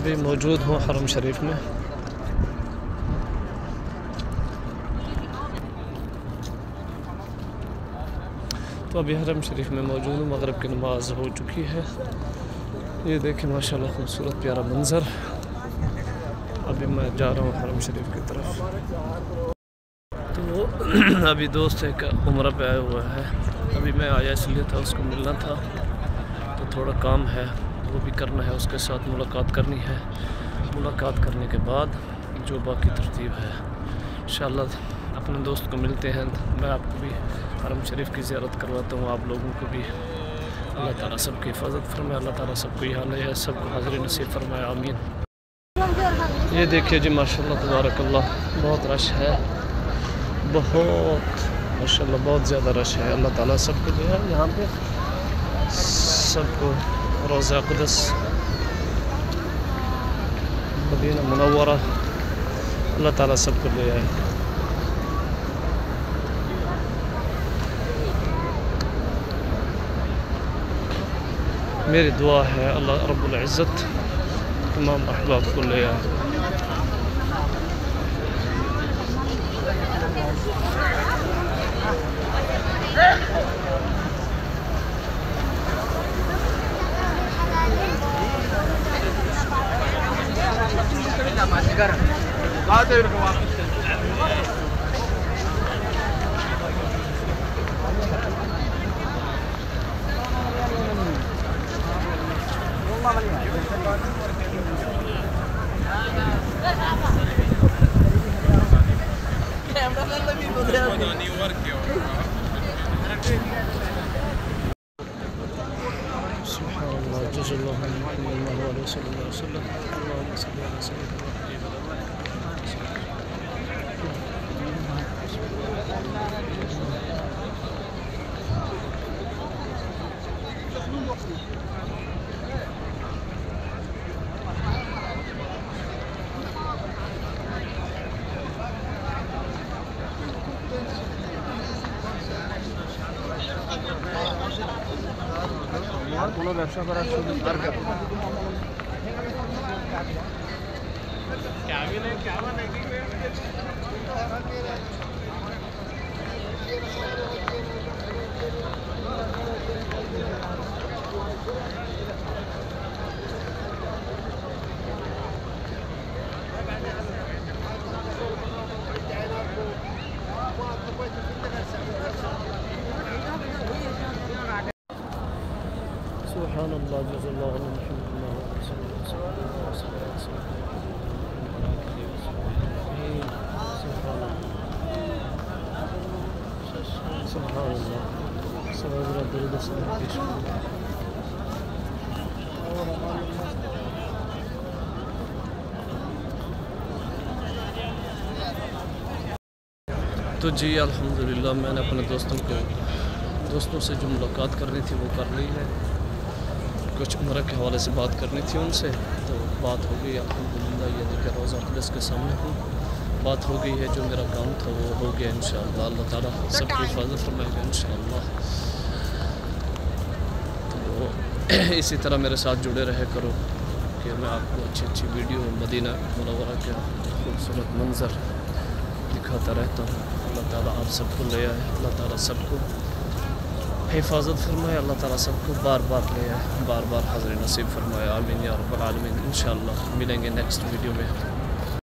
अभी मौजूद हूँ हरम शरीफ में। तो अभी हरम शरीफ में मौजूद हूँ, मगरिब की नमाज हो चुकी है। ये देखें माशाल्लाह खूबसूरत प्यारा मंज़र। अभी मैं जा रहा हूँ हरम शरीफ की तरफ। तो अभी दोस्त एक उम्रा पे आया हुआ है, अभी मैं आया इसलिए था, उसको मिलना था, तो थोड़ा काम है वो भी करना है, उसके साथ मुलाकात करनी है। मुलाकात करने के बाद जो बाकी तरतीब है इंशाअल्लाह अपने दोस्त को मिलते हैं। मैं आपको भी हरम शरीफ की ज़ियारत करवाता हूँ, आप लोगों को भी। अल्लाह ताला सबकी हिफाजत फरमाए, अल्लाह ताला सबको यहाँ ले आए, सबको हाज़िर नसीब फरमाए, आमीन। ये देखिए जी माशाल्लाह तबारकल्लाह, बहुत रश है, बहुत माशाल्लाह बहुत ज़्यादा रश है। अल्लाह ताला सबको जो है यहाँ पे सबको रोज़ा क़ुद्स मदीना मुनव्वरा अल्लाह ताला सबको ले आए। मेरी दुआ है अल्लाह रब्बुल इज़्ज़त तमाम अहबाब को ले आए। কোনো ব্যবসা করার সুযোগ দরকার। सुभान अल्लाह जज़ल्लाहु अलैहि तो जी अल्हम्दुलिल्लाह मैंने अपने दोस्तों से जो मुलाकात करनी थी वो कर ली है। कुछ उम्र के हवाले से बात करनी थी उनसे, तो बात हो गई अल्हम्दुलिल्लाह। ये देखिए रोज़ा क़ुद्स के सामने हूँ, बात हो गई है, जो मेरा काम था वो हो गया इंशाअल्लाह। अल्लाह ताला सबकी हिफाजत फरमाएगा इंशाअल्लाह। तो इसी तरह मेरे साथ जुड़े रहे करो कि मैं आपको अच्छी अच्छी वीडियो मदीना मुनव्वरा के खूबसूरत मंज़र दिखाता रहता हूँ। अल्लाह ताला आप सबको ले आए, अल्लाह ताला सबको हिफाजत फरमाए, अल्लाह ताला सबको बार बार ले आए, बार बार हाज़िर नसीब फरमाए, आमीन या रब्बल आलमीन। इंशाअल्लाह मिलेंगे नेक्स्ट वीडियो में।